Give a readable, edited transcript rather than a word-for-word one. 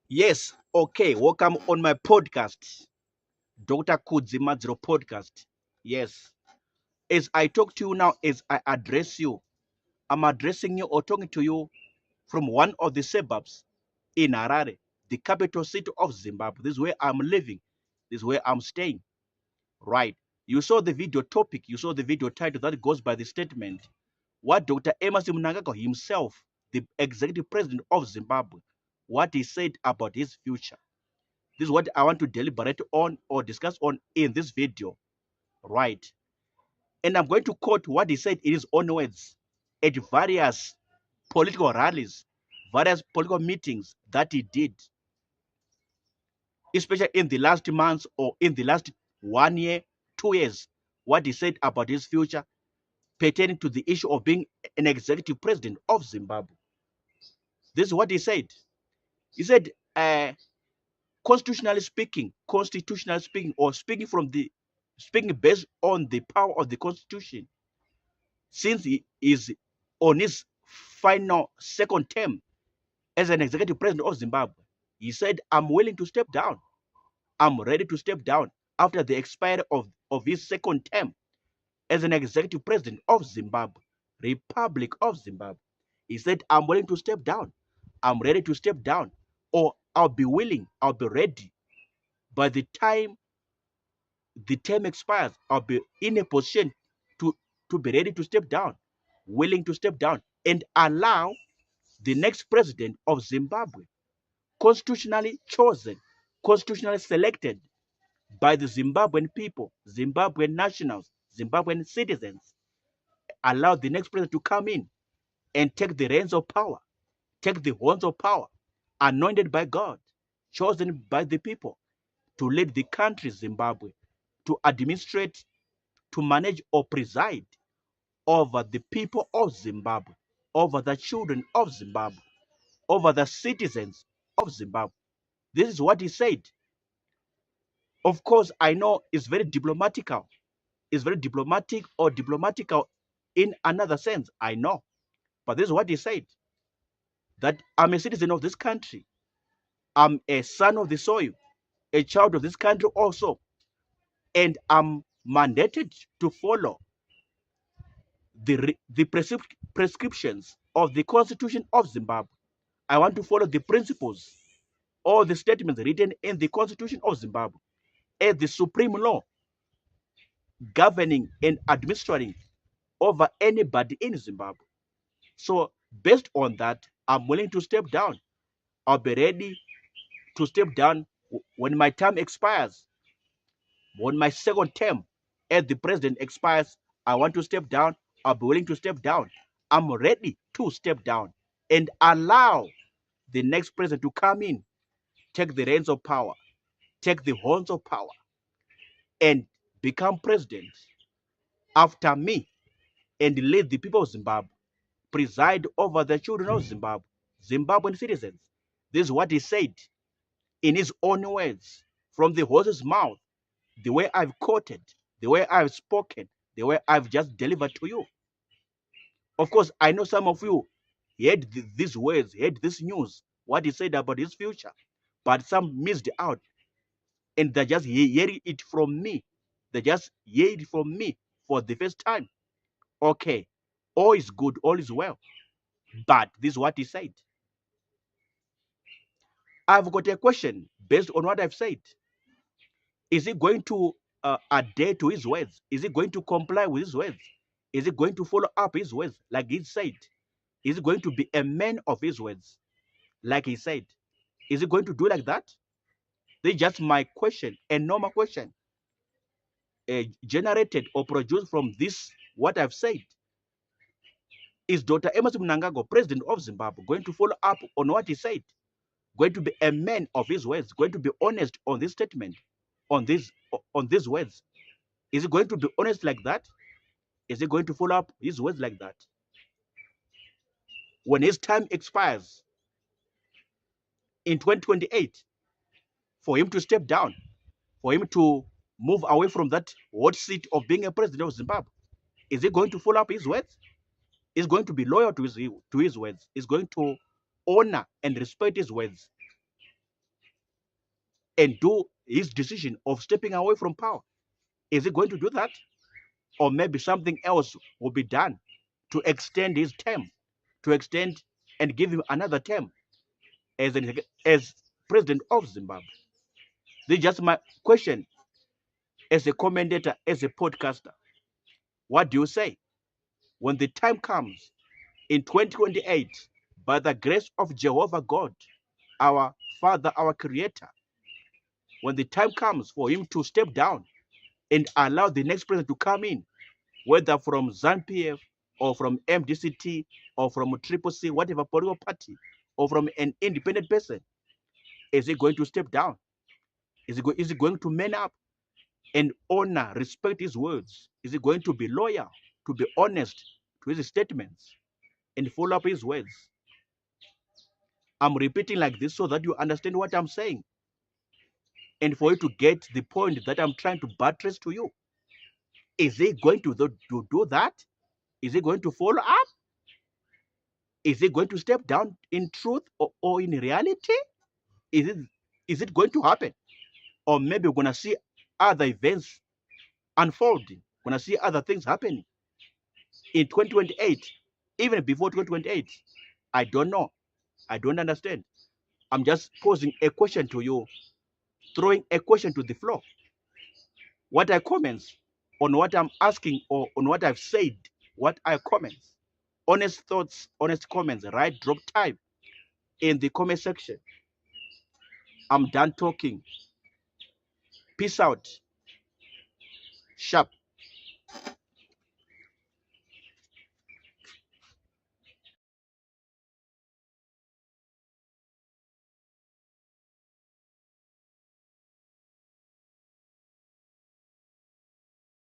Yes, okay. Welcome on my podcast, Dr. Kudzi Madziro podcast. Yes, as I talk to you now, as I address you, I'm addressing you or talking to you from one of the suburbs in Harare, the capital city of Zimbabwe. This is where I'm living. This is where I'm staying. Right. You saw the video topic. You saw the video title that goes by the statement. What Dr. Emerson Mnangagwa himself, the executive president of Zimbabwe, what he said about his future. This is what I want to deliberate on or discuss on in this video, right? And I'm going to quote what he said in his own words at various political rallies, various political meetings that he did, especially in the last months or in the last 1 year, 2 years, what he said about his future pertaining to the issue of being an executive president of Zimbabwe. This is what he said. He said, constitutionally speaking, or speaking based on the power of the constitution, since he is on his final second term as an executive president of Zimbabwe, he said, I'm willing to step down. I'm ready to step down after the expiry of his second term as an executive president of Zimbabwe, Republic of Zimbabwe. He said, I'm willing to step down. I'm ready to step down, or I'll be willing, I'll be ready. By the time the term expires, I'll be in a position to be ready to step down, willing to step down, and allow the next president of Zimbabwe, constitutionally chosen, constitutionally selected by the Zimbabwean people, Zimbabwean nationals, Zimbabwean citizens, allow the next president to come in and take the reins of power, take the horns of power, anointed by God, chosen by the people to lead the country, Zimbabwe, to administrate, to manage or preside over the people of Zimbabwe, over the children of Zimbabwe, over the citizens of Zimbabwe. This is what he said. Of course, I know it's very diplomatical. It's very diplomatic or diplomatical in another sense. I know. But this is what he said, that I'm a citizen of this country. I'm a son of the soil, a child of this country also. And I'm mandated to follow the prescriptions of the Constitution of Zimbabwe. I want to follow the principles or the statements written in the Constitution of Zimbabwe as the supreme law governing and administering over anybody in Zimbabwe. So, based on that, I'm willing to step down. I'll be ready to step down when my term expires. When my second term as the president expires, I want to step down. I'll be willing to step down. I'm ready to step down and allow the next president to come in, take the reins of power, take the horns of power, and become president after me and lead the people of Zimbabwe, preside over the children of Zimbabwe, Zimbabwean citizens. This is what he said in his own words from the horse's mouth, the way I've quoted, the way I've spoken, the way I've just delivered to you. Of course, I know some of you heard these words, heard this news, what he said about his future, but some missed out and they're just hearing it from me. They just hear it from me for the first time. Okay, all is good, all is well. But this is what he said. I've got a question based on what I've said. Is he going to adhere to his words? Is he going to comply with his words? Is he going to follow up his words like he said? Is he going to be a man of his words like he said? Is he going to do like that? This is just my question, a normal question generated or produced from this, what I've said. Is Dr. Emerson Mnangagwa, president of Zimbabwe, going to follow up on what he said? Going to be a man of his words? Going to be honest on this statement, on these words? Is he going to be honest like that? Is he going to follow up his words like that? When his time expires in 2028, for him to step down, for him to move away from that hot seat of being a president of Zimbabwe, is he going to follow up his words? Is going to be loyal to his words? Is going to honor and respect his words? and do his decision of stepping away from power? Is he going to do that? Or maybe something else will be done to extend his term, to extend and give him another term as president of Zimbabwe? This is just my question as a commentator, as a podcaster. What do you say when the time comes in 2028, by the grace of Jehovah God, our Father, our Creator, when the time comes for him to step down and allow the next president to come in, whether from ZANU-PF or from MDCT or from Triple C, whatever political party, or from an independent person, is he going to step down? Is he going to man up and honor, respect his words? Is he going to be loyal, to be honest to his statements and follow up his words? I'm repeating like this so that you understand what I'm saying and for you to get the point that I'm trying to buttress to you. Is he going to do that? Is he going to follow up? Is he going to step down in truth or in reality? Is it going to happen? Or maybe we're going to see other events unfolding. We're going to see other things happening in 2028, even before 2028. I don't know. I don't understand. I'm just posing a question to you, throwing a question to the floor. What are comments on what I'm asking or on what I've said? What are comments? Honest thoughts, honest comments, right? Drop time in the comment section. I'm done talking. Peace out. Sharp.